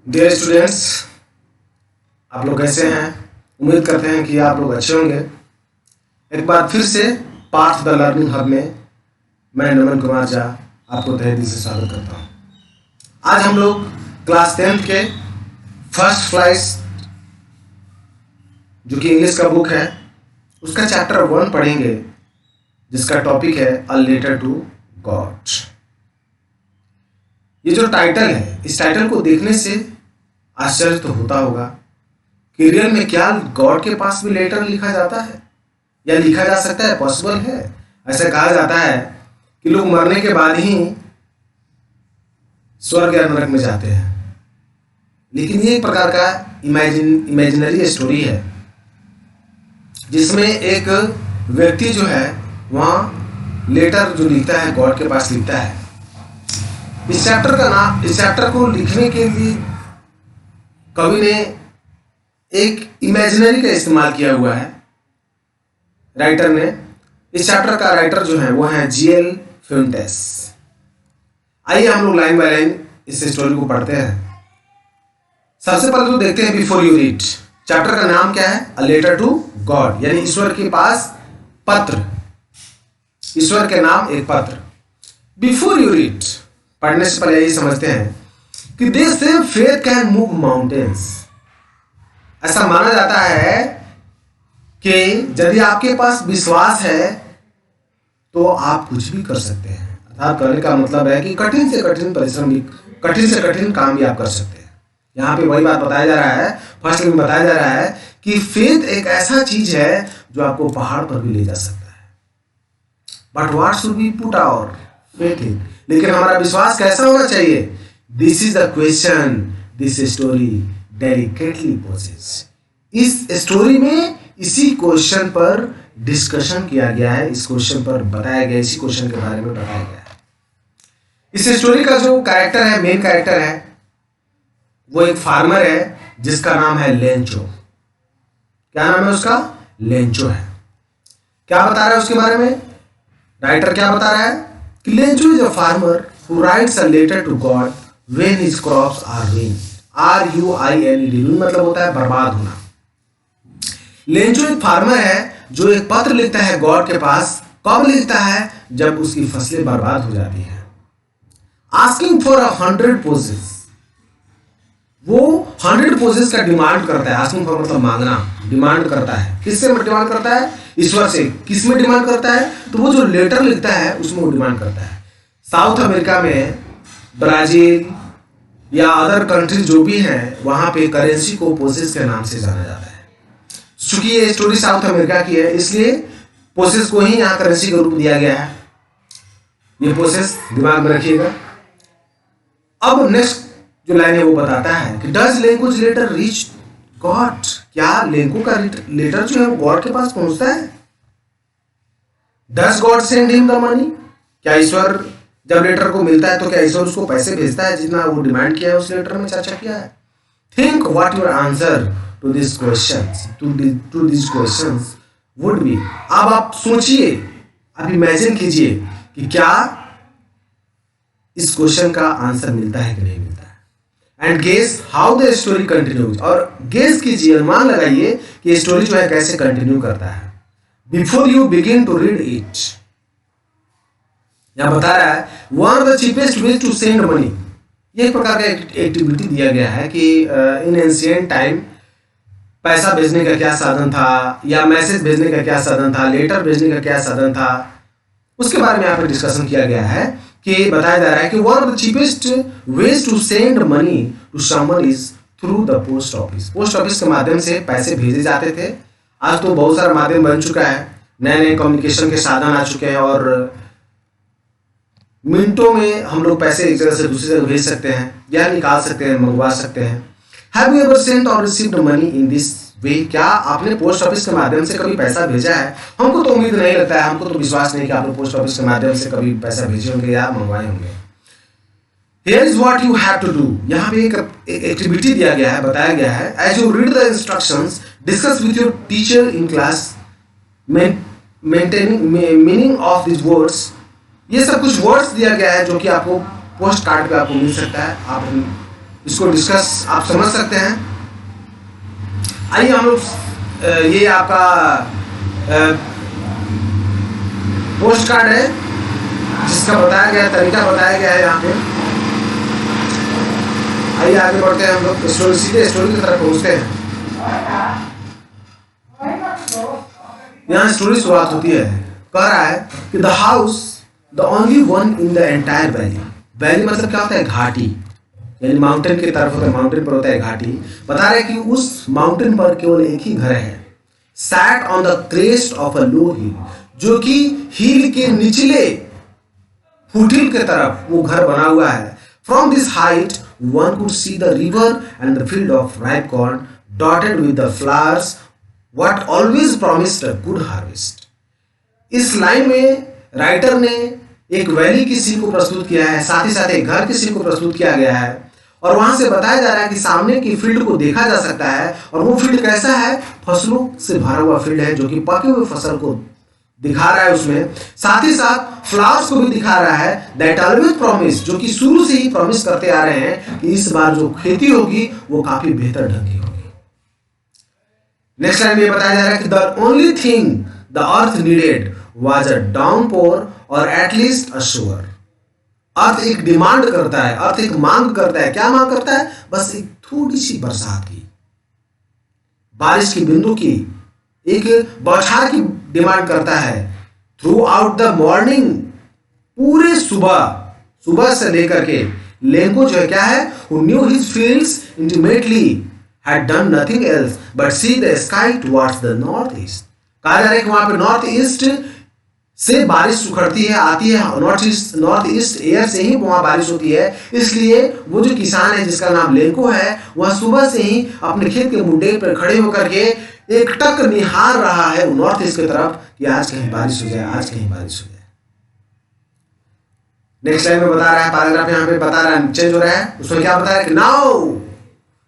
Dear students, आप लोग कैसे हैं? उम्मीद करते हैं कि आप लोग अच्छे होंगे। एक बार फिर से पार्थ द लर्निंग हब में मैं नमन कुमार झा आपको तहे दिल से स्वागत करता हूं। आज हम लोग क्लास 10th के फर्स्ट फ्लाइस जो कि इंग्लिश का बुक है उसका चैप्टर 1 पढ़ेंगे, जिसका टॉपिक है अ लेटर टू गॉड। ये जो टाइटल है, इस टाइटल को देखने से आश्चर्य तो होता होगा कि रियल में क्या गॉड के पास भी लेटर लिखा जाता है या लिखा जा सकता है, पॉसिबल है। ऐसा कहा जाता है कि लोग मरने के बाद ही स्वर्ग या नरक में जाते हैं, लेकिन ये एक प्रकार का इमेजिनरी स्टोरी है जिसमें एक व्यक्ति जो है वहाँ लेटर जो लिखता है गॉड के पास लिखता है। इस चैप्टर को लिखने के लिए कवि ने एक इमेजिनरी का इस्तेमाल किया हुआ है। राइटर ने, इस चैप्टर का राइटर जो है वो है G.L. फ्यूंटेस। आइए हम लोग लाइन बाय लाइन इस स्टोरी को पढ़ते हैं। सबसे पहले तो देखते हैं बिफोर यू रीड। चैप्टर का नाम क्या है? अ लेटर टू गॉड, यानी ईश्वर के पास पत्र। ईश्वर के नाम एक पत्र। बिफोर यू रीड, पढ़ने से पहले यही समझते हैं कि दे से फेथ कैन मूव माउंटेन्स। ऐसा माना जाता है कि यदि आपके पास विश्वास है तो आप कुछ भी कर सकते हैं। अर्थात करने का मतलब है कि कठिन से कठिन परिश्रम भी, कठिन से कठिन काम भी आप कर सकते हैं। यहाँ पे वही बात बताया जा रहा है, फर्स्ट में बताया जा रहा है कि फेथ एक ऐसा चीज है जो आपको पहाड़ पर भी ले जा सकता है। But what should we put our faith in? लेकिन हमारा विश्वास कैसा होना चाहिए? This is the question this story delicately poses. इस स्टोरी में इसी क्वेश्चन पर डिस्कशन किया गया है, इस क्वेश्चन पर बताया गया, इसी क्वेश्चन के बारे में बताया गया है। इस स्टोरी का जो कैरेक्टर है, मेन कैरेक्टर है, वो एक फार्मर है जिसका नाम है लेंचो। क्या नाम है उसका? लेंचो है। क्या बता रहा है उसके बारे में? राइटर क्या बता रहा है कि Lencho is a farmer who writes a letter to God when his crops are ruined. RUINED मतलब होता है बर्बाद होना। लेंचो एक फार्मर है जो एक पत्र लिखता है गॉड के पास। कब लिखता है? जब उसकी फसलें बर्बाद हो जाती हैं। Asking for 100 pesos. वो 100 पोजेस का डिमांड करता है। आस्किंग फॉर मतलब मांगना, डिमांड करता है। किससे डिमांड करता है? ईश्वर से। किस में डिमांड करता है? तो वो जो लेटर लिखता है उसमें वो डिमांड करता है। साउथ अमेरिका में, ब्राजील या अदर कंट्री जो भी हैं, वहां पे करेंसी को पोसेस के नाम से जाना जाता है। चूंकि ये स्टोरी साउथ अमेरिका की है, इसलिए पोसेस को ही यहाँ करेंसी का रूप दिया गया है। ये पोसेस दिमाग में रखिएगा। अब नेक्स्ट जो लाइन है वो बताता है कि डज लेंकोज लेटर रीच गॉड। क्या लेंको का लेटर जो है वो गॉड के पास पहुंचता है? Does God send him the money. क्या ईश्वर जब लेटर को मिलता है तो क्या ईश्वर उसको पैसे भेजता है जितना वो डिमांड किया है? उस लेटर में चर्चा किया है। Think what your answer to this questions to this questions would be. अब आप सोचिए, आप इमेजिन कीजिए कि क्या इस क्वेश्चन का आंसर मिलता है कि नहीं मिलता है। And guess how the story continues. और गेस कीजिए, अनुमान लगाइए कि स्टोरी जो है कैसे कंटिन्यू करता है। Before you begin to read it, यहां बता रहा है one of the cheapest ways to send money. ये एक प्रकार का एक्टिविटी दिया गया है कि इन एंशिएंट टाइम पैसा भेजने का क्या साधन था, या मैसेज भेजने का क्या साधन था, लेटर भेजने का क्या साधन था, उसके बारे में यहाँ पर डिस्कशन किया गया है। कि बताया जा रहा है कि one of the cheapest ways to send money to someone is through the post office. Post office के माध्यम से पैसे भेजे जाते थे। आज तो बहुत सारा माध्यम बन चुका है, नए नए कम्युनिकेशन के साधन आ चुके हैं और मिनटों में हम लोग पैसे एक जगह से दूसरी जगह भेज सकते हैं या निकाल सकते हैं, मंगवा सकते हैं। हैव यू एवर सेंट और received money in this way? क्या आपने पोस्ट ऑफिस के माध्यम से कभी पैसा भेजा है? हमको तो उम्मीद नहीं लगता है, हमको तो विश्वास नहीं कि आपने पोस्ट ऑफिस के माध्यम से कभी पैसा भेजे होंगे या मंगवाए होंगे। Here is what you have to do. यहाँ पे एक एक्टिविटी दिया गया है, बताया गया है। As you read the instructions, discuss with your teacher in class, maintaining meaning of these words. ये सब कुछ वर्ड्स दिया गया है जो कि आपको पोस्ट कार्ड पे आपको मिल सकता है। आप इसको डिस्कस आप समझ सकते हैं। आइए हम लोग ये आपका पोस्ट कार्ड है जिसका बताया गया तरीका बताया गया है यहाँ पे। आइए आगे बढ़ते हैं, हम लोग स्टोरी सीधे स्टोरी की तरफ पहुंचते हैं। यहाँ स्टोरी शुरुआत होती है, कह रहा है कि the house the only one in the entire valley. Valley मतलब क्या होता है? घाटी, यानी माउंटेन की तरफ होता है, माउंटेन पर होता है घाटी। बता रहे कि उस माउंटेन पर केवल एक ही घर है, sat on the crest of a low hill, जो कि हिल के निचले फुटहिल के तरफ वो घर बना हुआ है। From this height one could see the river and the field of ripe corn dotted with the flowers what always promised a good harvest. इस लाइन में राइटर ने एक वैली की सीन को प्रस्तुत किया है, साथ ही साथ एक घर की सीन को प्रस्तुत किया गया है, और वहां से बताया जा रहा है कि सामने की फील्ड को देखा जा सकता है, और वो फील्ड कैसा है? फसलों से भरा हुआ फील्ड है, जो कि पके हुए फसल को दिखा रहा है उसमें। साथ ही साथ फ्लावर्स को भी दिखा रहा है, दैट ऑलवेज प्रॉमिस, जो कि शुरू से ही प्रॉमिस करते आ रहे हैं कि इस बार जो खेती होगी वो काफी बेहतर ढंग की होगी। नेक्स्ट लाइन में बताया जा रहा है कि the only thing the earth needed was a downpour और एटलीस्ट अ शोअर। अर्थ एक डिमांड करता है, अर्थ एक मांग करता है। क्या मांग करता है? बस एक थोड़ी सी बरसात की, बारिश की बिंदु की, एक बौछार की डिमांड करता है। थ्रू आउट द मॉर्निंग, पूरे सुबह से लेकर के लेंको जो है क्या है, who knew his fields intimately had done nothing else but see the sky towards the northeast। कहा जा रहा है कि वहां पे नॉर्थ ईस्ट से बारिश उखड़ती है, आती है, नॉर्थ ईस्ट एयर से ही वहां बारिश होती है। इसलिए वो जो किसान है जिसका नाम लेंको है, वह सुबह से ही अपने खेत के मुंडे पर खड़े होकर के एक टक निहार रहा है नॉर्थ ईस्ट की तरफ कि आज कहीं बारिश हो जाए, आज कहीं बारिश हो जाए। नेक्स्ट लाइन में बता रहा है, पैराग्राफ यहाँ पे बता रहा है, चेंज हो रहा है, उसमें क्या बता रहा है कि now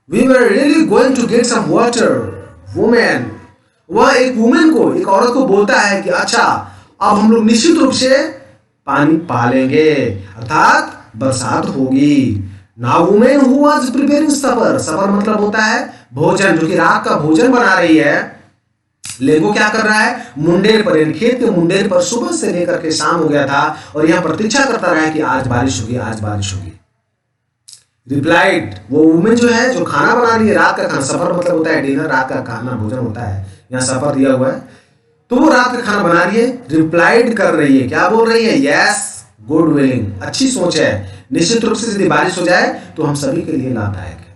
we were really going to get some water. Women, वह एक वुमेन को, एक औरत को बोलता है कि अच्छा अब हम लोग निश्चित रूप से पानी पालेंगे, अर्थात बरसात होगी। Now women who was preparing supper, supper मतलब होता है भोजन, जो कि रात का भोजन बना रही है। लेंको क्या कर रहा है? मुंडेर पर, खेत के मुंडेर पर सुबह से लेकर के शाम हो गया था और यहां प्रतीक्षा करता रहा है कि आज बारिश होगी, आज बारिश होगी। रिप्लाइड, वो वुमेन जो है जो खाना बना रही है, रात का खाना, सफर मतलब होता है डिनर, रात का खाना भोजन होता है, यहाँ सफर दिया हुआ है, तो वो रात का खाना बना रही है। रिप्लाइड कर रही है, क्या बोल रही है? यस, गुड विलिंग, अच्छी सोच है, निश्चित रूप से यदि बारिश हो जाए तो हम सभी के लिए लाभदायक है।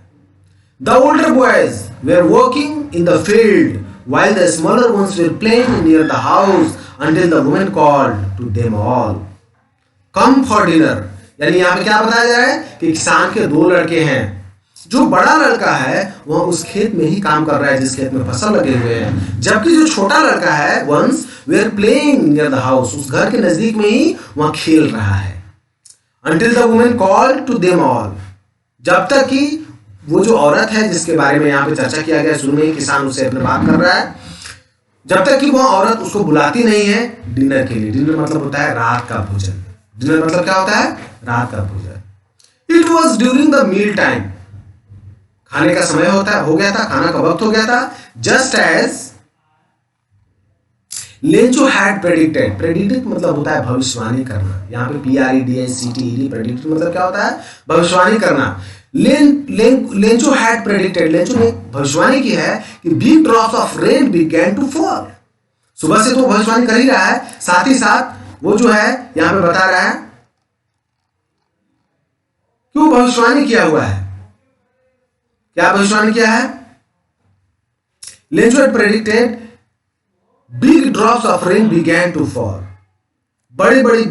The older boys where working in the field while the smaller ones were playing near the house until the woman called to them all, come for dinner। यानी यहाँ पे क्या बताया जा रहा है कि किसान के दो लड़के हैं, जो बड़ा लड़का है वह उस खेत में ही काम कर रहा है जिस खेत में फसल लगे हुए हैं, जबकि जो छोटा लड़का है once were playing near the house, उस घर के नजदीक में ही वह खेल रहा है। until the woman called to them all, जब तक कि वो जो औरत है जिसके बारे में यहाँ पे चर्चा किया गया शुरू में ही, किसान उससे अपने बात कर रहा है, जब तक कि वो औरत उसको बुलाती नहीं है डिनर के लिए। डिनर मतलब होता है रात का भोजन। डिनर मतलब क्या होता है? रात का भोजन। It was during the meal time, खाने का समय हो गया था, खाना का वक्त हो गया था। Just as Lencho had predicted, predicted मतलब होता है भविष्यवाणी करना, यहाँ पे PREDICTED, प्रेडिक्टेड मतलब क्या होता है? भविष्यवाणी करना। लेंचो हैड प्रेडिक्टेड, लेंचो ने भविष्यवाणी की है कि big drops of rain began to fall. सुबह से तो भविष्यवाणी कर ही रहा है, साथ ही साथ वो जो है यहां पे बता रहा है क्यों भविष्यवाणी किया हुआ है, क्या भविष्यवाणी किया है? Lencho had predicted big drops of rain began to fall, बड़ी बड़ी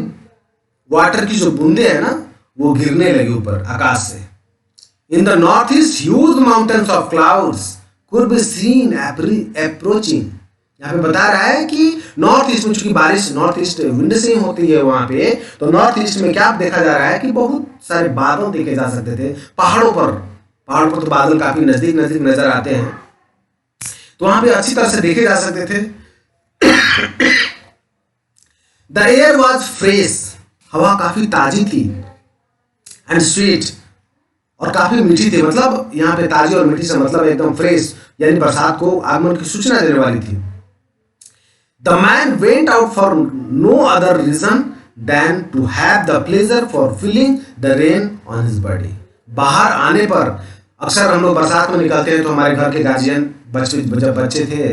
वाटर की जो बूंदे हैं ना वो गिरने लगी ऊपर आकाश से। In the northeast, huge mountains of clouds could be seen approaching। यहाँ पे बता रहा है कि नॉर्थ ईस्ट में, चूंकि बारिश नॉर्थ ईस्ट विंड से ही होती है वहां पे, तो नॉर्थ ईस्ट में क्या देखा जा रहा है कि बहुत सारे बादल देखे जा सकते थे पहाड़ों पर तो बादल काफी नजदीक नजदीक नजर आते हैं, तो वहां पे अच्छी तरह से देखे जा सकते थे। द एयर वॉज फ्रेश, हवा काफी ताजी थी, एंड स्वीट, और काफी मीठी थी। मतलब यहाँ पे ताजी और मीठी से मतलब एकदम फ्रेश, यानी बरसात को आगमन की सूचना देने वाली थी। The man went out for no other reason than to have the pleasure for feeling the rain on his body. बाहर आने पर अक्सर हम लोग बरसात में निकलते हैं तो हमारे घर के गार्जियन जब बच्चे थे,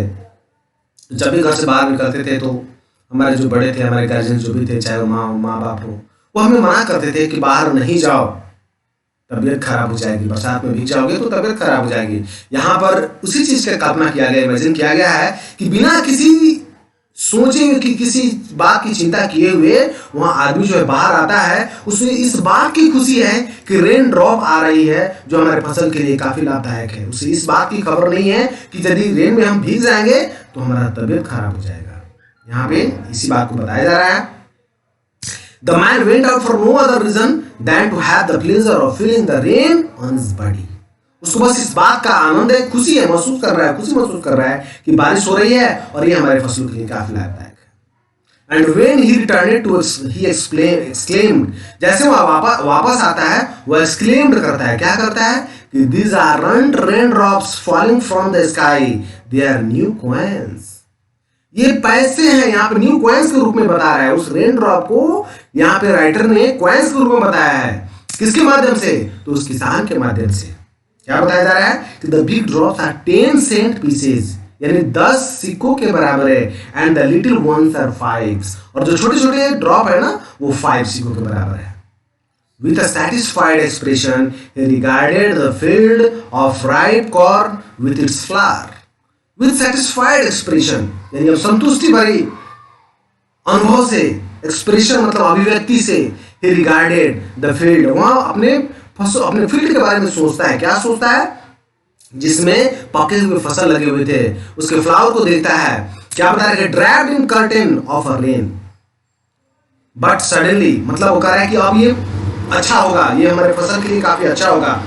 जब भी घर से बाहर निकलते थे तो हमारे जो बड़े थे, हमारे गार्जियन जो भी थे, चाहे वो माँ बाप हो, वो हमें मना करते थे कि बाहर नहीं जाओ, तबीयत खराब हो जाएगी, बरसात में भीग जाओगे तो तबीयत खराब हो जाएगी। यहाँ पर उसी चीज का कल्पना किया गया, इमेजिन किया गया है कि बिना किसी सोचे हुए कि किसी बात की चिंता किए हुए वहां आदमी जो है बाहर आता है, उसमें इस बात की खुशी है कि रेन ड्रॉप आ रही है जो हमारे फसल के लिए काफी लाभदायक है। उसे इस बात की खबर नहीं है कि यदि रेन में हम भीग जाएंगे तो हमारा तबीयत खराब हो जाएगा। यहाँ पे इसी बात को बताया जा रहा है। The man went out for no other reason than to have the pleasure of feeling the rain on his body. उसको बस इस बात का आनंद है, खुशी है, महसूस कर रहा है, खुशी महसूस कर रहा है कि बारिश हो रही है और ये हमारे फसलों के लिए काफी लाभदायक है। And when he returned to he exclaimed, जैसे वह वापस आता है वह एक्सक्लेम्ड करता है, क्या करता है कि these are rain drops falling from the sky, they are new coins. ये पैसे हैं, यहाँ पे न्यू कॉइन्स के रूप में बता रहा है। उस रेन ड्रॉप को यहाँ पे राइटर ने कॉइन्स के रूप में बताया है। किसके माध्यम से? तो उस किसान के माध्यम से। क्या बताया जा रहा है कि the big drops are 10 cent pieces, यानी 10 सिक्कों के बराबर है, and the little ones are 5, और जो छोटे छोटे ड्रॉप है ना वो 5 सिक्कों के बराबर है। With a satisfied expression he regarded the field of ripe corn with its flower. With satisfied expression, यानी अब संतुष्टि भरी अनुभव से, एक्सप्रेशन मतलब अभिव्यक्ति से, ही रिगार्डेड द फील्ड, वहां अपने फील्ड के बारे में सोचता है। क्या सोचता है? जिसमें पके हुए फसल लगे हुए थे, उसके फ्लावर को देखता है। क्या बता रहे? Draped in curtain of a rain, but suddenly, मतलब वो कह रहा है कि अब ये अच्छा होगा, ये हमारे फसल के लिए काफी अच्छा होगा,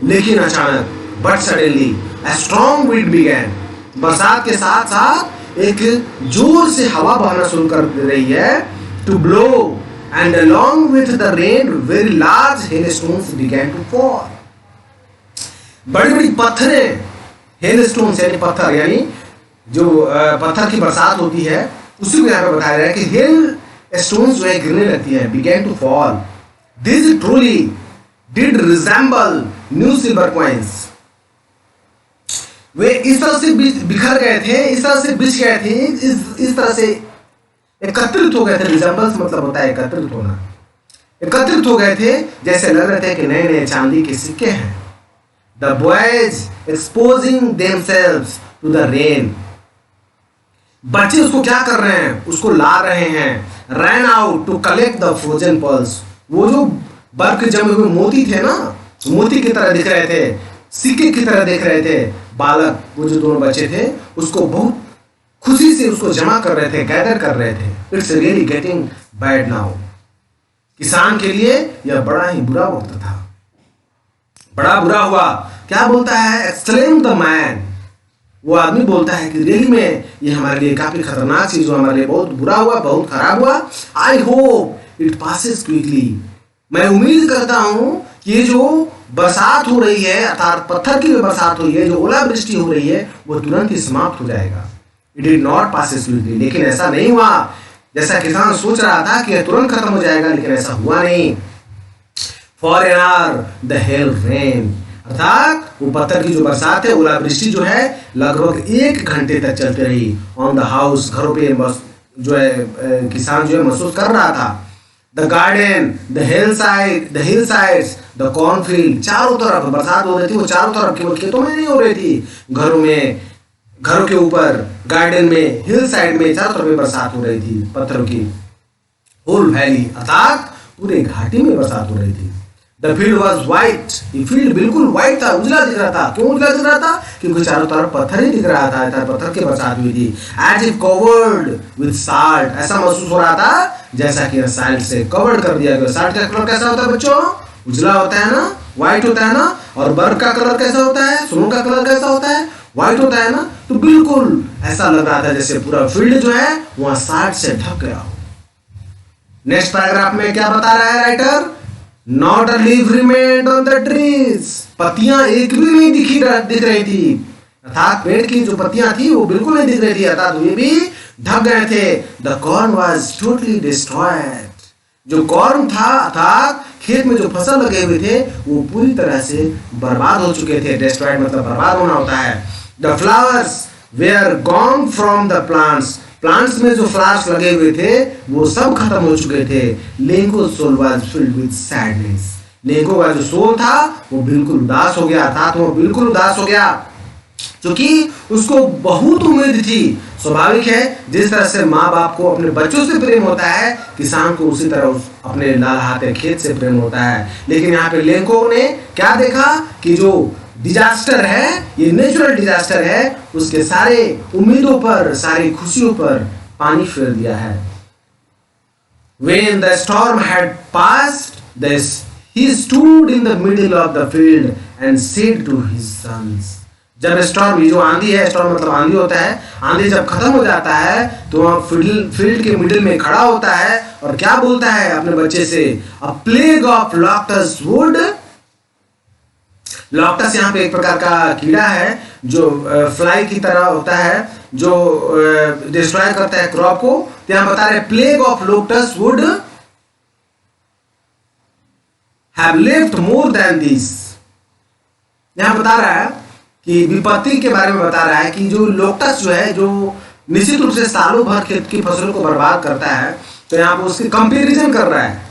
लेकिन अचानक, but suddenly a strong wind began, बरसात के साथ साथ एक जोर से हवा बहना शुरू कर रही है, to blow, and along with the rain very large hailstones began to fall। बड़ी बड़ी पत्थरें, hailstones यानी पत्थर, यानी जो पत्थर की बरसात होती है उसी को यहाँ पे बताया गया है कि hailstones जो है गिरने लगती है, began to fall। These truly did resemble new silver coins। वे इस तरह से बिखर गए थे, इस तरह से बिछ गए थे, इस तरह से एकत्रित हो गए थे। रिजेंबल्स मतलब होता है एकत्रित होना। एकत्रित हो गए थे जैसे लग रहे थे कि नए नए चांदी के सिक्के हैं। The boys exposing themselves to the rain, बच्चे उसको क्या कर रहे हैं? उसको ला रहे हैं। Ran out to collect the frozen pearls, वो जो बर्फ के जमे हुए मोती थे ना, मोती की तरह दिख रहे थे, सिक्के की तरह दिख रहे थे। बालक, वो जो दोनों बच्चे थे, उसको बहुत खुशी से उसको जमा कर रहे थे, गैदर कर रहे थे। It's really getting bad now. किसान के लिए यह बड़ा ही बुरा वक्त था, बड़ा बुरा हुआ। क्या बोलता है? एक्सक्लेम द मैन, वो आदमी बोलता है कि रियली में ये हमारे लिए काफी खतरनाक चीज हुआ, हमारे लिए बहुत बुरा हुआ, बहुत खराब हुआ। I hope it passes quickly, मैं उम्मीद करता हूं कि ये जो बरसात हो रही है, अर्थात पत्थर की बरसात हुई है, जो ओलावृष्टि हो रही है, वो तुरंत ही समाप्त हो जाएगा। It did not pass swiftly, लेकिन ऐसा नहीं हुआ जैसा किसान सोच रहा था कि तुरंत खत्म हो जाएगा, लेकिन ऐसा हुआ नहीं। For an hour the hail rain, अर्थात वो पत्थर की जो बरसात है, ओलावृष्टि जो है, लगभग 1 घंटे तक चलती रही। ऑन द हाउस, घरों पे जो है किसान जो है महसूस कर रहा था। The garden, the hill sides, the cornfield, चारों तरफ बरसात हो रही थी। वो चारों तरफ, केवल खेतों में नहीं हो रही थी, घरों में, घरों के ऊपर, गार्डन में, हिल साइड में, चारों तरफ बरसात हो रही थी पत्थरों की। होल वैली, अर्थात पूरे घाटी में बरसात हो रही थी। द फील्ड वॉज व्हाइट, ये फील्ड बिल्कुल व्हाइट था, उजला दिख रहा था। क्यों उजला दिख रहा था? क्योंकि चारों तरफ पत्थर ही दिख रहा था, पत्थर की बरसात हुई थी। As if covered with salt, ऐसा महसूस हो रहा था जैसा कि साल्ट से कवर्ड कर दिया गया। साल्ट का कलर कैसा होता है बच्चों? उजला होता है ना, व्हाइट होता है ना। और बर्फ का कलर कैसा होता है? स्नो का कलर कैसा होता है? व्हाइट होता है ना। तो बिल्कुल ऐसा लग रहा था जैसे पूरा फील्ड जो है वहां साल्ट से ढक गया हो। नेक्स्ट पैराग्राफ में क्या बता रहा है writer? Not a leaf remained on the trees, पत्तियां एक भी नहीं दिख रही थी, अर्थात पेड़ की जो पत्तियां थी वो बिल्कुल नहीं दिख रही थी, अर्थात वे भी ढक गए थे। The corn was totally destroyed, जो कॉर्न था अर्थात खेत में जो फसल लगे हुए थे वो पूरी तरह से बर्बाद हो चुके थे। डिस्ट्रॉयड मतलब बर्बाद होना होता है। The flowers were gone from the plants, plants में जो फ्लावर्स लगे हुए थे वो सब खत्म हो चुके थे। Lencho soul was filled with sadness, Lencho का जो सोल था वो बिल्कुल उदास हो गया, अर्थात वो बिल्कुल उदास हो गया, क्योंकि उसको बहुत उम्मीद थी। स्वाभाविक है, जिस तरह से माँ बाप को अपने बच्चों से प्रेम होता है, किसान को उसी तरह अपने लहलहाते खेत से प्रेम होता है। लेकिन यहाँ पे लेंको ने क्या देखा कि जो डिजास्टर है, ये नेचुरल डिजास्टर है, उसके सारे उम्मीदों पर, सारी खुशियों पर पानी फेर दिया है। When the storm had passed, he stood in the middle of the field and said to his sons, जब स्टॉर्म, ये जो आंधी है, स्टॉर्म मतलब आंधी होता है, आंधी जब खत्म हो जाता है तो वह फील्ड के मिडिल में खड़ा होता है और क्या बोलता है अपने बच्चे से, अ प्लेग ऑफ लॉक्टस वुड, लॉक्टस यहाँ पे एक प्रकार का कीड़ा है जो फ्लाई की तरह होता है, जो डिस्ट्रॉय करता है क्रॉप को। तो यहाँ बता रहे plague of locusts would have lived more than this, यहाँ बता रहा है कि विपत्ति के बारे में बता रहा है कि जो लोटस जो है, जो निश्चित रूप से सालों भर खेत की फसलों को बर्बाद करता है, तो यहाँ पे उसकी कंपैरिजन कर रहा है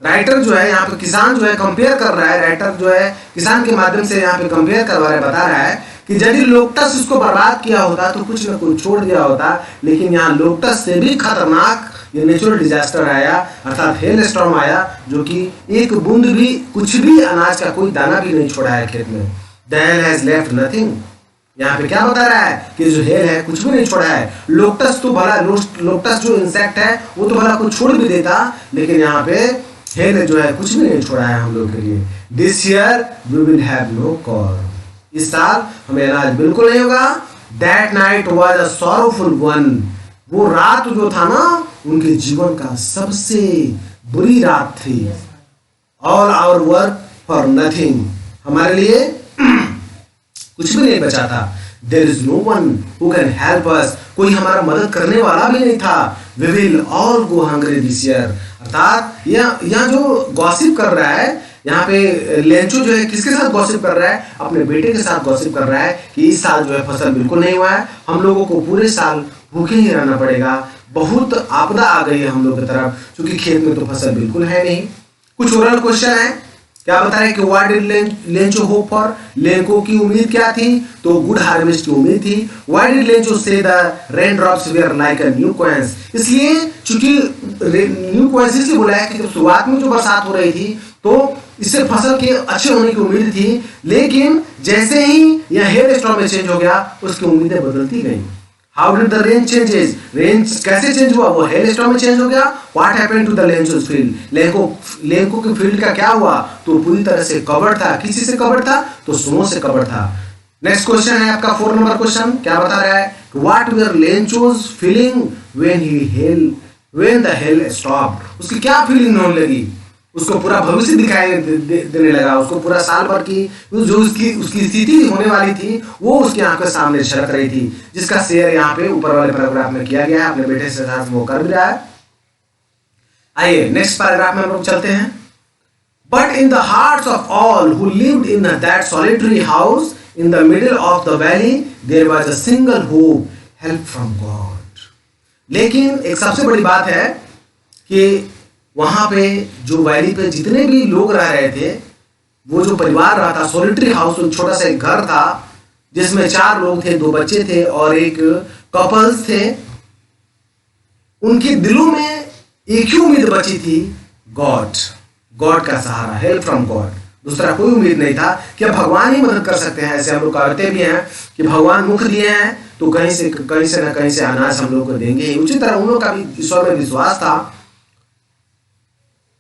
राइटर जो है, यहाँ पे किसान जो है कंपेयर कर रहा है, राइटर जो है किसान के माध्यम से यहाँ पे कंपेयर करवा रहा है, बता रहा है कि यदि लोटस उसको बर्बाद किया होता तो कुछ न कुछ छोड़ दिया होता, लेकिन यहाँ लोटस से भी खतरनाक ये नेचुरल डिजास्टर आया, अर्थात हेल स्टॉर्म आया, जो कि एक बूंद भी, कुछ भी अनाज का कोई दाना भी नहीं छोड़ा है खेत में। The hell has left nothing, यहाँ पे क्या बता रहा है कि जो हेल है कुछ भी नहीं छोड़ा है। लोटस तो भला, लोटस जो इंसेक्ट है वो तो भला कुछ छोड़ भी देता, लेकिन यहाँ पे हेल जो है कुछ भी नहीं छोड़ा है हम लोग के लिए। This year we will have no corn, इस साल हमें अनाज बिल्कुल नहीं होगा। That night was a sorrowful one, वो रात जो था ना उनके जीवन का सबसे बुरी रात थी। All our work for nothing, हमारे लिए कुछ भी नहीं बचा था। There is no one who can help us, कोई हमारा मदद करने वाला भी नहीं था। We will all go hungry this year, अर्थात यहाँ जो गॉसिप कर रहा है, यहाँ पे लेंचो जो है किसके साथ गॉसिप कर रहा है, अपने बेटे के साथ गॉसिप कर रहा है कि इस साल जो है फसल बिल्कुल नहीं हुआ है, हम लोगों को पूरे साल भूखे ही रहना पड़ेगा, बहुत आपदा आ गई है हम लोग की तरफ, क्योंकि खेत में तो फसल बिल्कुल है नहीं। कुछ ओरल क्वेश्चन है, क्या बता रहे कि what did Lencho hope for, Lanco की उम्मीद क्या थी, तो गुड हार्वेस्ट की उम्मीद थी। Why did Lencho say the rain drops were like a new coins, इसलिए चूंकि न्यू कॉइंस इसलिए बोला है कि जब शुरुआत में जो बरसात हो रही थी तो इससे फसल के अच्छे होने की उम्मीद थी, लेकिन जैसे ही यह हेल स्टॉर्म में चेंज हो गया उसकी उम्मीदें बदलती गई। How did the rain changes, rain कैसे चेंज हुआ, वो हेल स्टॉर्म में चेंज हो गया। What happened to the Lencho's field, Lencho की फील्ड का क्या हुआ, तो पूरी तरह से कवर्ड था, किसी से कवर्ड था, तो स्नो से कवर्ड था। नेक्स्ट क्वेश्चन है आपका 4 नंबर क्वेश्चन, क्या बता रहा है, what were Lencho's feeling when the hail stopped, उसकी क्या फीलिंग होने लगी, उसको पूरा भविष्य दिखाई देने लगा, उसको पूरा साल भर की जो उसकी स्थिति होने वाली थी वो उसकी आंखों के सामने झलक रही थी, जिसका शेयर यहाँ पे ऊपर वाले पैराग्राफ में किया गया है, अपने बेटे से साथ वो कर भी रहा है। आइए नेक्स्ट पैराग्राफ में हम लोग चलते हैं। But in the hearts of all who lived in that solitary house in the middle of the valley there was a single hope, help from God. लेकिन एक सबसे बड़ी बात है कि वहां पे जो वैली पे जितने भी लोग रह रहे थे, वो जो परिवार रहा था, सॉलिटरी हाउस, छोटा सा एक घर था जिसमें 4 लोग थे, 2 बच्चे थे और एक कपल्स थे, उनके दिलों में एक ही उम्मीद बची थी, गॉड का सहारा, हेल्प फ्रॉम गॉड, दूसरा कोई उम्मीद नहीं था कि भगवान ही मदद कर सकते हैं। ऐसे हम लोग कहते भी हैं कि भगवान मुख दिए हैं तो कहीं से ना कहीं से अनाज हम लोग को देंगे, उसी तरह उन लोगों का भी ईश्वर में विश्वास था।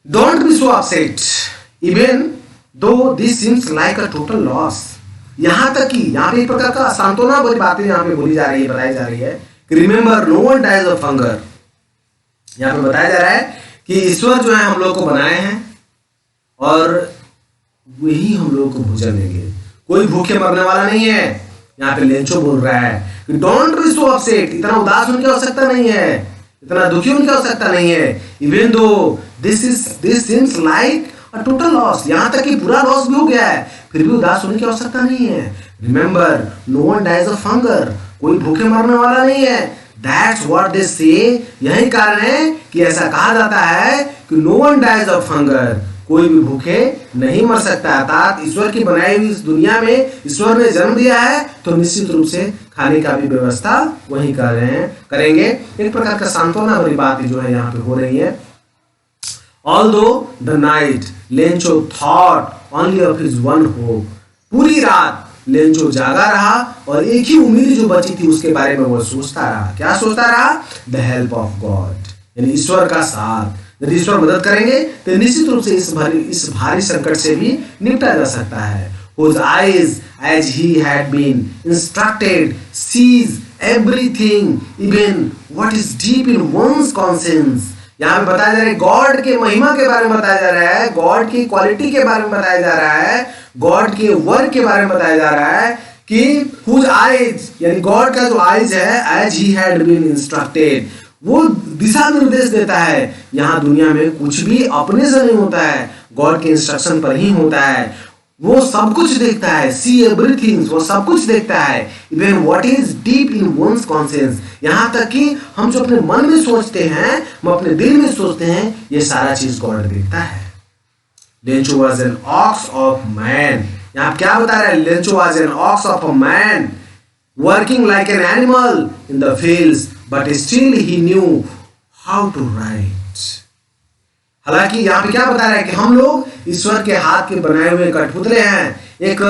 Don't be so upset, even though this seems like a total loss. यहाँ तक कि यहाँ पे एक प्रकार का सांत्वना वाली बातें यहाँ पे बोली जा रही है, बताई जा रही है कि remember no one dies of hunger. यहाँ पे बताया जा रहा है कि ईश्वर जो है हम लोग को बनाए हैं और वही हम लोगों को भोजन देंगे। कोई भूखे मरने वाला नहीं है। यहाँ पे लेंचो बोल रहा है कि डोंट बी सो अपसेट, इतना उदास होने की आवश्यकता नहीं है, इतना दुखी होने की आवश्यकता नहीं है। Even though this seems like a total loss, यहाँ तक कि पूरा लॉस भी हो गया है, फिर भी उदास होने की आवश्यकता नहीं है। Remember, no one dies of hunger, कोई भूखे मरने वाला नहीं है। दैट्स व्हाट दे से, यही कारण है कि ऐसा कहा जाता है कि no one dies of hunger, कोई भी भूखे नहीं मर सकता। अर्थात ईश्वर की बनाई हुई इस दुनिया में ईश्वर ने जन्म दिया है तो निश्चित रूप से खाने का भी व्यवस्था वही कर रहे हैं, करेंगे। एक प्रकार का सांत्वना भरी बात जो है यहाँ पे हो रही है। Although the night, Lencho thought only of his one hope, पूरी रात लेंचो जागा रहा और एक ही उम्मीद जो बची थी उसके बारे में वो सोचता रहा। क्या सोचता रहा? द हेल्प ऑफ गॉड, यानी ईश्वर का साथ। यदि ईश्वर मदद करेंगे तो निश्चित रूप से इस भारी संकट से भी निपटा जा सकता है। Whose eyes, as he had been instructed, sees everything, even what is deep in one's conscience. यहाँ पे बताया जा रहा है गॉड के महिमा के बारे में बताया जा रहा है, गॉड की क्वालिटी के बारे में बताया जा रहा है, गॉड के वर्क के बारे में बताया जा रहा है कि whose eyes, यानी गॉड का जो आइज है, as he had been instructed, वो दिशा निर्देश देता है। यहाँ दुनिया में कुछ भी अपने से नहीं होता है, गॉड के इंस्ट्रक्शन पर ही होता है। वो सब कुछ देखता है, सी एवरीथिंग, वो सब कुछ देखता है। Even what is deep in one's conscience, यहाँ तक कि हम जो अपने मन में सोचते हैं, हम अपने दिल में सोचते हैं, ये सारा चीज गॉड देखता है। Lencho was an ox of man, यहाँ क्या बता रहा है? Lencho was an ox of a man working like an animal in the fields, but still he knew how to write. हालांकि यहाँ पे क्या बता रहा है कि हम लोग ईश्वर के हाथ के बनाए हुए कठपुतले हैं। एक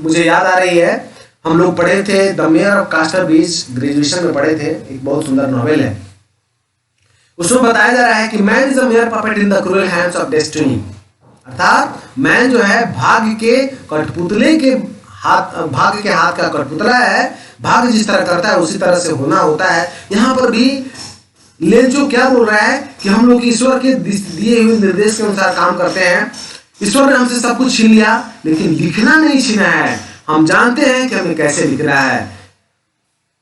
मुझे याद आ रही है, हम लोग पढ़े थे द मेयर ऑफ कास्टरब्रिज, ग्रेजुएशन में पढ़े थे, एक बहुत सुंदर नॉवेल है। उसमें बताया जा रहा है कि man is a mayor puppet in the cruel hands of destiny, अर्थात मैन जो है भाग्य के कठपुतले के हाथ, भाग्य के हाथ का कठपुतला है। भाग्य जिस तरह करता है उसी तरह से होना होता है। यहाँ पर भी लेंचो क्या बोल रहा है कि हम लोग ईश्वर के दिए हुए निर्देश के अनुसार काम करते हैं। ईश्वर ने हमसे सब कुछ छीन लिया, लेकिन लिखना नहीं छीना है। हम जानते हैं कि हमें कैसे लिखना है।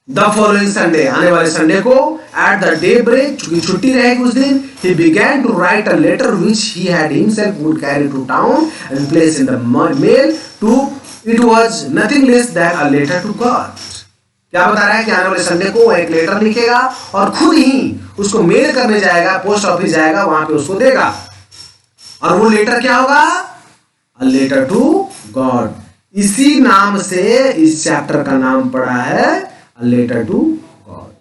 द फॉलोइंग संडे, आने वाले संडे को एट द डे ब्रेक, चूंकि छुट्टी रहेगी उस दिन, he began to write a letter which he had himself would carry to town and place in the mail to, it was nothing less than a letter to God. क्या बता रहा है कि आने वाले संडे को एक लेटर लिखेगा और खुद ही उसको मेल करने जाएगा, पोस्ट ऑफिस जाएगा, वहां पे उसको देगा। और वो लेटर क्या होगा? A letter to God. इसी नाम से इस चैप्टर का नाम पड़ा है अ लेटर टू गॉड।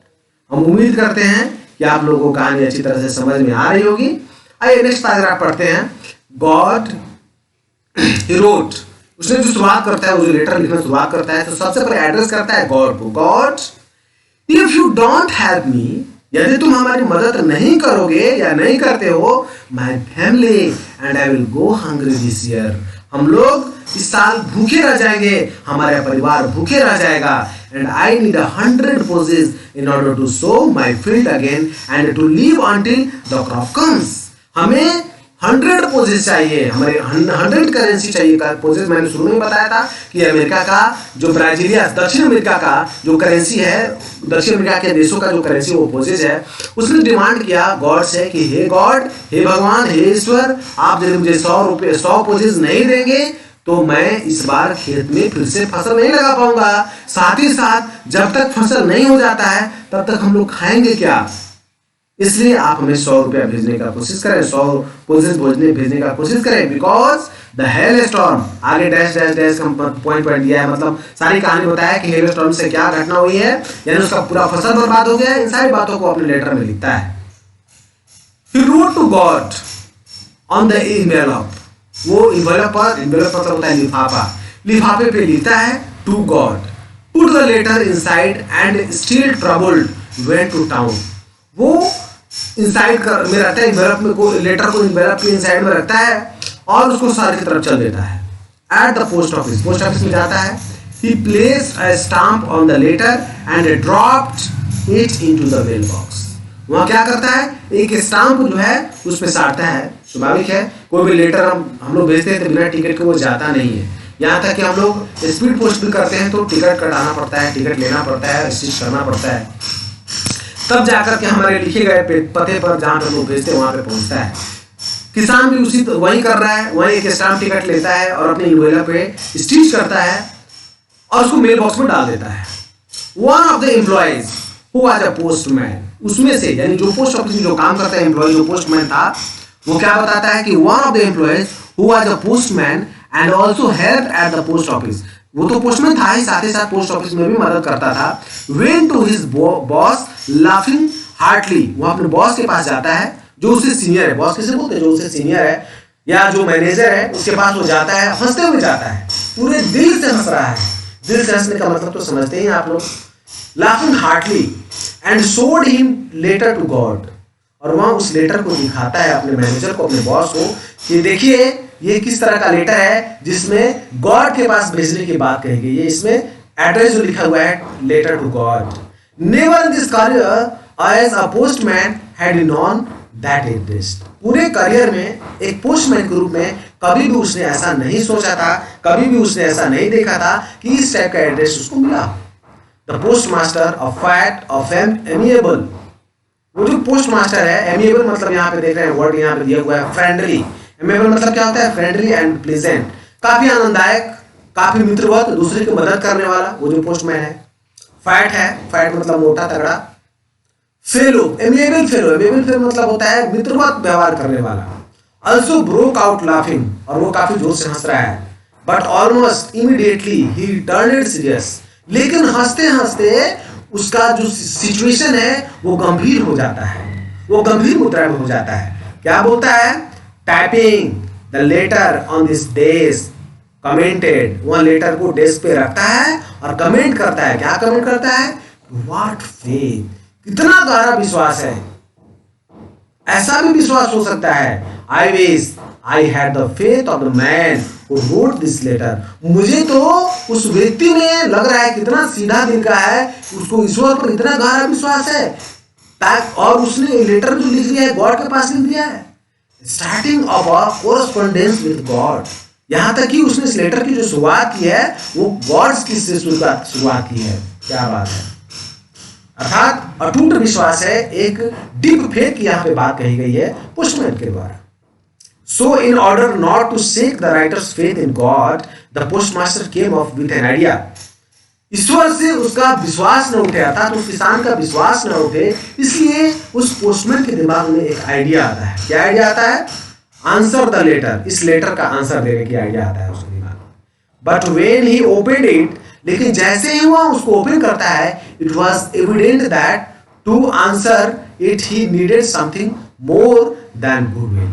हम उम्मीद करते हैं कि आप लोगों को कहानी अच्छी तरह से समझ में आ रही होगी। आइए नेक्स्ट पैराग्राफ पढ़ते हैं। गॉड ही रोट, उसने जो शुरुआत करता है, वो जो लेटर लिखना शुरुआत करता है, तो सबसे पहले एड्रेस करता है गॉड को। God, if you don't help me, यदि तुम हमारी मदद नहीं करोगे या नहीं करते हो, my family and I will go hungry this year, हम लोग इस साल भूखे रह जाएंगे, हमारा परिवार भूखे रह जाएगा। And I need 100 pesos in order to sow my field again and to live until the crop comes. हमें 100 पोजेस चाहिए, हमारे 100 करेंसी चाहिए। पोजेस मैंने शुरू में बताया था कि अमेरिका का जो ब्राजीलिया, दक्षिण अमेरिका का जो करेंसी है, दक्षिण अमेरिका के देशों का जो करेंसी वो पोजेस है, उसने डिमांड किया गॉड से कि हे गॉड, हे भगवान, हे ईश्वर, आप यदि मुझे 100 पोजेस नहीं देंगे तो मैं इस बार खेत में फिर से फसल नहीं लगा पाऊंगा। साथ ही साथ जब तक फसल नहीं हो जाता है तब तक हम लोग खाएंगे क्या? इसलिए आप हमें 100 रुपया भेजने का कोशिश करें, 100 पोजेस भेजने का कोशिश करें। बिकॉज द हेल स्टॉर्म, आगे डैश डैश डैश पॉइंट दिया है, मतलब सारी कहानी बताया कि हेल स्टॉर्म से क्या घटना हुई है, यानी उसका पूरा फसल बर्बाद हो गया है। इन सारी बातों को अपने लेटर में लिखता है। He wrote to God on the envelope, वो envelope मतलब होता है लिफाफा, लिफाफे पे लिखता है to God, put the letter inside and still troubled went to town. वो इनसाइड में रहता है, इन्वेलप में, लेटर को इन्वेलप के इनसाइड में रखता है और उसको शहर की तरफ चल देता है। At the post office, post office में जाता है। He placed a stamp on the letter and dropped it into the mail box. वहाँ क्या करता है, एक स्टाम्प जो है उस पर साटता है। स्वाभाविक है, कोई भी लेटर हम लोग भेजते हैं तो बिना टिकट के वो जाता नहीं है। यहाँ तक कि हम लोग स्पीड पोस्ट भी करते हैं तो टिकट कटाना पड़ता है, टिकट लेना पड़ता है, स्टिच करना पड़ता है, तब जाकर के हमारे लिखे गए पते पर जहाँ पर लोग भेजते हैं वहाँ पे पहुँचता है। किसान भी उसी वही कर रहा है, वही एक स्टाम्प टिकट लेता है और अपने इनवॉल्व पे स्टिच करता है और उसको मेल बॉक्स में डाल देता है। One of the employees who was a postman, उसमें से यानी जो पोस्ट ऑफिस में जो काम करता है एम्प्लॉय, जो पोस्टमैन था, वो क्या बताता है कि one of the employees who was a postman and also help at the post office, वो तो पोस्टमैन था ही, साथ ही साथ पोस्ट ऑफिस में भी मदद करता था। Went to his boss laughing heartily, वो अपने बॉस के पास जाता है, जो उससे सीनियर है, बॉस किसे बोलते हैं, जो उससे सीनियर है या जो मैनेजर है उसके पास वो जाता है, हंसते हुए जाता है, पूरे दिल से हंस रहा है। दिल से हंसने का मतलब तो समझते ही आप लोग। Laughing heartily and showed him letter to God, और वहां उस लेटर को दिखाता है अपने मैनेजर को, अपने बॉस को, कि देखिए ये किस तरह का लेटर है जिसमें गॉड के पास भेजने की बात कही गई है। इसमें एड्रेस जो लिखा हुआ है, letter to God. Never in this career as a postman had known that address, पूरे करियर में एक पोस्टमैन के रूप में कभी भी उसने ऐसा नहीं सोचा था, कभी भी उसने ऐसा नहीं देखा था कि इस टाइप का एड्रेस उसको मिला। The post master of fat of amiable, वो जो पोस्ट मास्टर है, एमिएबल मतलब यहाँ पे देख रहे हैं वर्ड यहाँ पे दिया हुआ है फ्रेंडली। एमिएबल मतलब क्या होता है, फ्रेंडली एंड प्लेजेंट, काफी आनंददायक, काफी मित्रवत, दूसरे की मदद करने वाला वो जो पोस्टमैन है। फैट है, फैट मतलब मोटा तगड़ा। Fellow, amiable fellow, amiable fellow मतलब होता है मित्रवत व्यवहार करने वाला। ऑल्सो ब्रोक आउट लाफिंग, और वो काफी जोर से हंस रहा है। But almost immediately he turned serious, लेकिन हंसते हंसते उसका जो सिचुएशन है वो गंभीर हो जाता है, वो गंभीर मुद्रा में हो जाता है। क्या बोलता है, typing the later on this desk commented, वह लेटर को डेस्क पे रखता है और कमेंट करता है। क्या कमेंट करता है, व्हाट फेथ, कितना गहरा विश्वास है। ऐसा भी विश्वास हो सकता है, I wish I had the faith of the man who wrote this letter, मुझे तो उस व्यक्ति में लग रहा है कितना सीधा दिल का है, उसको ईश्वर पर इतना गहरा विश्वास है, और उसने लेटर जो लिख दिया है गॉड के पास लिख दिया है। Starting of a correspondence with God, यहां तक कि उसने इस लेटर की जो शुरुआत की है वो गॉड की से शुरुआत की है। क्या बात है, अर्थात अटूट विश्वास है, एक डीप फेथ की यहाँ पे बात कही गई है पोस्टमैन के द्वारा। So in order not to shake the writer's faith in God, the postmaster came up with an idea. ईश्वर से उसका विश्वास न उठे, अर्थात उस किसान का विश्वास न उठे, इसलिए उस पोस्टमैन के दिमाग में एक आइडिया आता है। क्या आइडिया आता है, आंसर द लेटर, इस लेटर का आंसर देने की आइडिया आता है उसके दिमाग में। But when he opened it, लेकिन जैसे ही वह उसको ओपन करता है, it was evident that to answer it he needed something more than goodwill,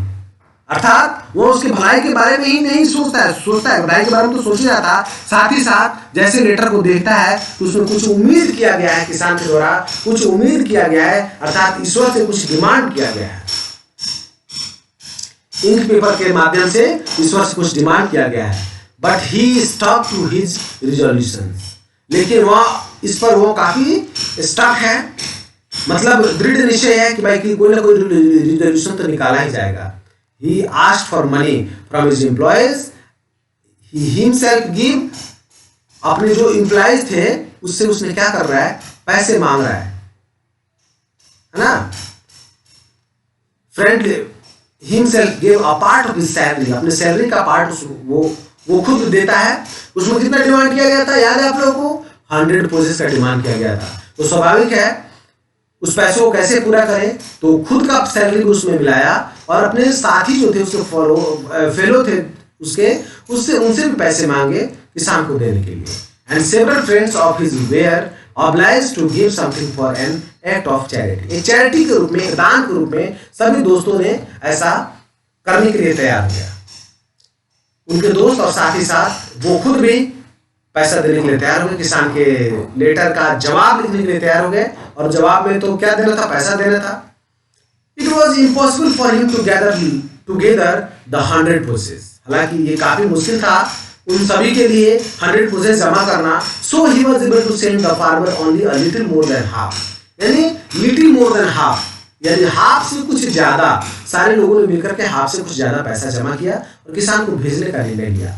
अर्थात वो उसके भलाई के बारे में ही नहीं सोचता है भलाई के बारे में तो सोच ही रहा था, साथ ही साथ जैसे लेटर को देखता है तो उसमें कुछ उम्मीद किया गया है, किसान के द्वारा कुछ उम्मीद किया गया है, अर्थात ईश्वर से कुछ डिमांड किया गया है। इंक पेपर के माध्यम से ईश्वर से कुछ डिमांड किया गया है। But he stuck to his resolution, लेकिन वह इस पर वो काफी स्टक है, मतलब दृढ़ निश्चय है कि भाई कि कोई ना कोई रिजोल्यूशन तो निकाला ही जाएगा। He asked for money from his employees. He himself give, अपने जो एम्प्लॉयज थे उससे उसने क्या कर रहा है, पैसे मांग रहा है ना। Friendly himself gave a part of his salary, अपने सैलरी का पार्ट वो खुद देता है। उसमें कितना डिमांड किया गया था, याद है आप लोगों को, 100 पोजेस का डिमांड किया गया था। तो स्वाभाविक है उस पैसे को कैसे पूरा करे, तो खुद का सैलरी भी उसमें मिलाया और अपने साथी जो थे उसके फेलो थे उससे उनसे भी पैसे मांगे किसान को देने के लिए। And several friends of his were obliged to give something for an act of charity, एक चैरिटी के रूप में, एक दान के रूप में सभी दोस्तों ने ऐसा करने के लिए तैयार किया। उनके दोस्त और साथ ही साथ वो खुद भी पैसा देने के लिए तैयार हो गए, किसान के लेटर का जवाब लिखने के लिए तैयार हो गए। और जवाब में तो क्या देना था, पैसा देना था। It was impossible for him to gather the 100 pesos, हालांकि ये काफी मुश्किल था उन सभी के लिए 100 पोसेस जमा करना। So he was able to send the farmer only a little more than half, यानी लिटिल मोर देन हाफ, यानी हाफ से कुछ ज्यादा, सारे लोगों ने मिलकर के हाफ से कुछ ज्यादा पैसा जमा किया और किसान को भेजने का निर्णय लिया।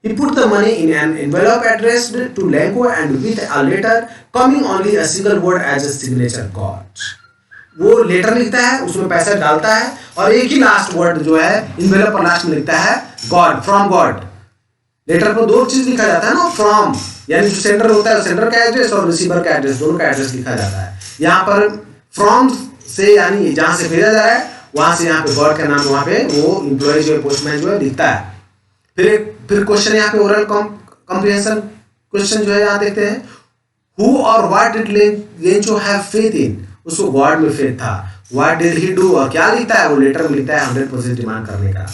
He put the money in an envelope addressed to Lenko and with a letter coming only a single word as a signature, God. वो लेटर लिखता है, उसमें पैसा डालता है और एक ही लास्ट वर्ड जो है इन्वेलप पर लास्ट में लिखता है गॉड, फ्रॉम गॉड। लेटर पर दो चीज लिखा जाता है ना, फ्रॉम यानी जो सेंडर होता है सेंडर का एड्रेस और रिसीवर का एड्रेस, दोनों का एड्रेस लिखा जाता है। यहाँ पर फ्रॉम से यानी जहां से भेजा जा रहा है वहां से यहाँ पे गॉड का नाम वहां पे वो इम्प्लॉय जो है पोस्टमैन जो है लिखता है। फिर क्वेश्चन यहाँ पे ओरल कॉम्प्रिहेंशन क्वेश्चन जो है यहाँ देखते हैं, हु और what did Lencho have faith in, उसको गॉड में फेथ था। व्हाट डिड ही डू, और क्या लिखता है वो लेटर में लिखता है 100% डिमांड करने का।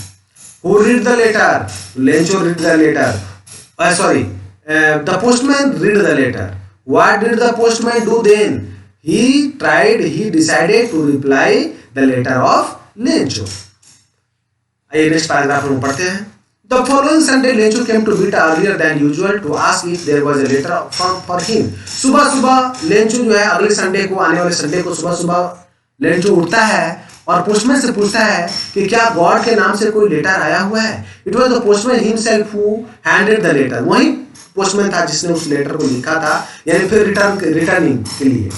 Who read the letter, Lencho read the letter, sorry the postman read the letter. What did the postman do then, he decided to reply the letter of Lencho। आइए नेक्स्ट पैराग्राफ में पढ़ते हैं। The following Sunday, Lencho came to meet earlier than usual to ask if there was a letter for him। सुबह सुबह Lencho जो है अगले Sunday को, आने वाले संडे को सुबह सुबह लेंचो उठता है और पोस्टमैन से पूछता है कि क्या गॉड के नाम से कोई लेटर आया हुआ है। It was the postman himself who handed the letter। वही पोस्टमैन था जिसने उस लेटर को लिखा था, यानी फिर रिटर्निंग के लिए।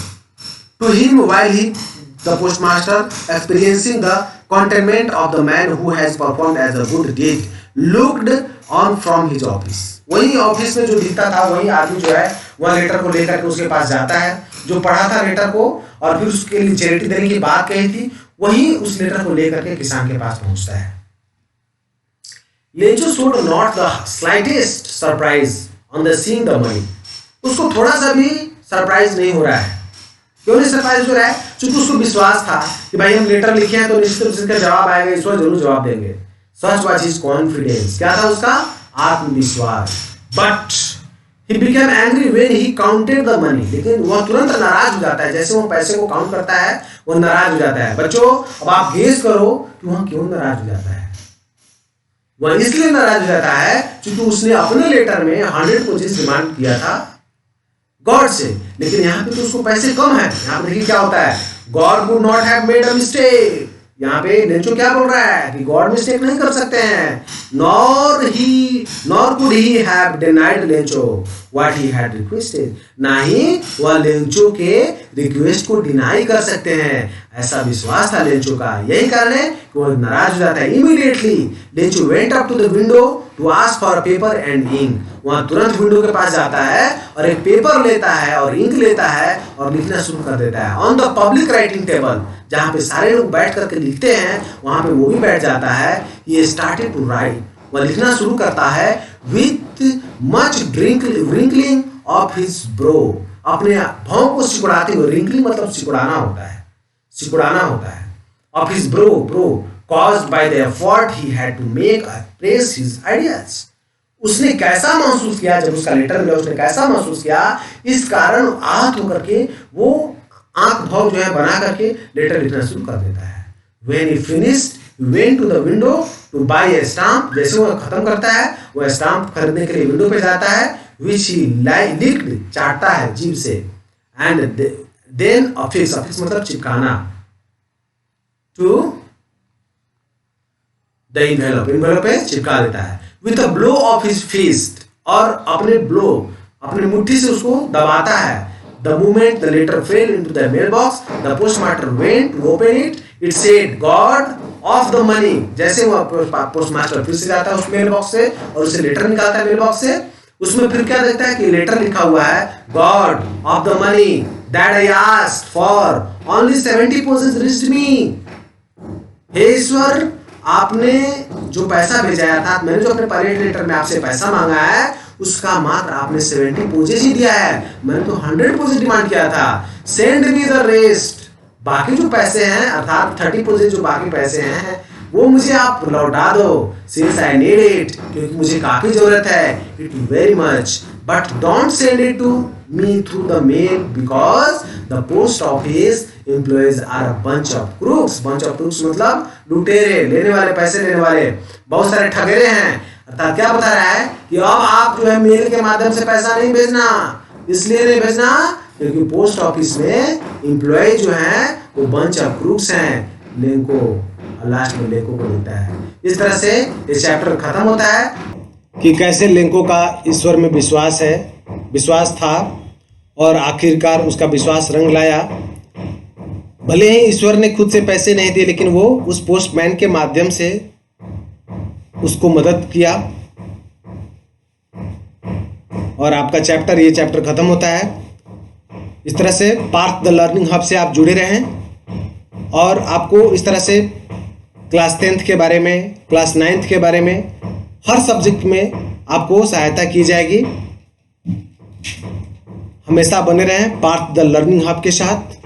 To him, while the postmaster, experiencing the contentment of the man who has performed as a good deed, looked on from his office। वही ऑफिस में जो दिखता था वही आदमी जो है वह लेटर को लेकर के उसके पास जाता है, जो पढ़ा था लेटर को और फिर उसके लिए चैरिटी देने की बात कही थी, वही उस लेटर को लेकर के किसान के पास पहुंचता है। Lencho showed not the slightest surprise on the seeing the money। उसको थोड़ा सा भी सरप्राइज नहीं हो रहा है। क्यों नहीं सरप्राइज हो रहा है? क्योंकि उसको विश्वास था कि भाई हम लेटर लिखे हैं तो निश्चित रूप से इसका जवाब आएगा, ईश्वर जरूर जवाब देंगे। सच वाज हिज कॉन्फिडेंस, क्या था उसका? आत्मविश्वास। But he became angry when he counted the money, लेकिन वह तुरंत नाराज हो जाता है। जैसे वो पैसे को काउंट करता है वो नाराज हो जाता है। बच्चों अब आप गेस करो कि वह क्यों नाराज हो जाता है। वह इसलिए नाराज हो जाता है क्योंकि उसने अपने लेटर में 100% डिमांड किया था गॉड से, लेकिन यहाँ पे तो उसको पैसे कम है। यहाँ पे देखिए क्या होता है, God would not have made a mistake. यहाँ पे लेंचो क्या बोल रहा है कि गॉड मिस्टेक नहीं कर सकते हैं। Nor could he have denied Lencho what he had requested. ना ही वह लेंचो के रिक्वेस्ट को डिनाई कर सकते हैं, ऐसा विश्वास था लेंचो का। यही कारण है कि वह नाराज हो जाता है। Immediately Lencho went up to the window to ask for paper and ink. वहां तुरंत विंडो के पास जाता है और एक पेपर लेता है और इंक लेता है और लिखना शुरू कर देता है। On the public writing table, जहां पे सारे लोग बैठ करके लिखते हैं, वहां पे वो भी बैठ जाता है। ये स्टार्टेड टू राइट, वह लिखना शुरू करता है with much wrinkling of his bro. अपने भौं को सिकुड़ाते हुए, रिंकलिंग मतलब सिकुड़ाना होता है, सिकुड़ाना होता है। Of his bro caused by the effort he had to make express his ideas। उसने कैसा महसूस किया जब उसका लेटर मिला, उसने कैसा महसूस किया, इस कारण आहत होकर के वो आंख भाव जो है बना करके लेटर लिखना शुरू कर देता है। When he finished, he went to the window to buy a stamp। जैसे वो खत्म करता है वो स्टाम्प खरीदने के लिए विंडो पे जाता है, which he licked, चाटता है जीभ से, and then affix मतलब चिपकाना, to द इन्वेलप पे चिपका देता है। With a blow of his fist, और अपने मुट्ठी से उसको दबाता है। The moment the letter fell into the mail box, the postmaster went to open it, it said God of the money. जैसे वो पोस्टमास्टर फिर से जाता है उस मेल बॉक्स से और उसे लेटर निकालता है मेल बॉक्स से, उसमें फिर क्या देखता है कि लेटर लिखा हुआ है God of the money that I asked for, only 70% reached me. हे ईश्वर, आपने जो पैसा भेजाया था, मैंने जो अपने परेड लेटर में आपसे पैसा मांगा है उसका मात्र आपने 70% ही दिया है, मैंने तो 100% डिमांड किया था। सेंड मी द रेस्ट, बाकी जो पैसे हैं अर्थात 30% जो बाकी पैसे हैं वो मुझे आप लौटा दो। सिंस आई नीड इट, क्योंकि मुझे काफी जरूरत है, it very much, but don't send it to me through the mail because the post office employees are a bunch of crooks. Bunch of crooks मतलब लुटेरे, लेने वाले, पैसे लेने वाले, बहुत सारे ठगेरे हैं। अर्थात क्या बता रहा है कि अब आप जो है मेल के माध्यम से पैसा नहीं भेजना, इसलिए नहीं भेजना क्योंकि पोस्ट ऑफिस में एम्प्लॉय जो है वो बंच ऑफ क्रूक्स हैं, लेंको लास्ट में लेंको को देता है। इस तरह से ये चैप्टर खत्म होता है कि कैसे लेंको का ईश्वर में विश्वास था और आखिरकार उसका विश्वास रंग लाया। भले ही ईश्वर ने खुद से पैसे नहीं दिए, लेकिन वो उस पोस्टमैन के माध्यम से उसको मदद किया। और आपका ये चैप्टर खत्म होता है। इस तरह से पार्थ द लर्निंग हब से आप जुड़े रहें और आपको इस तरह से क्लास 10th के बारे में, क्लास 9th के बारे में, हर सब्जेक्ट में आपको सहायता की जाएगी। हमेशा बने रहें पार्थ द लर्निंग हब के साथ।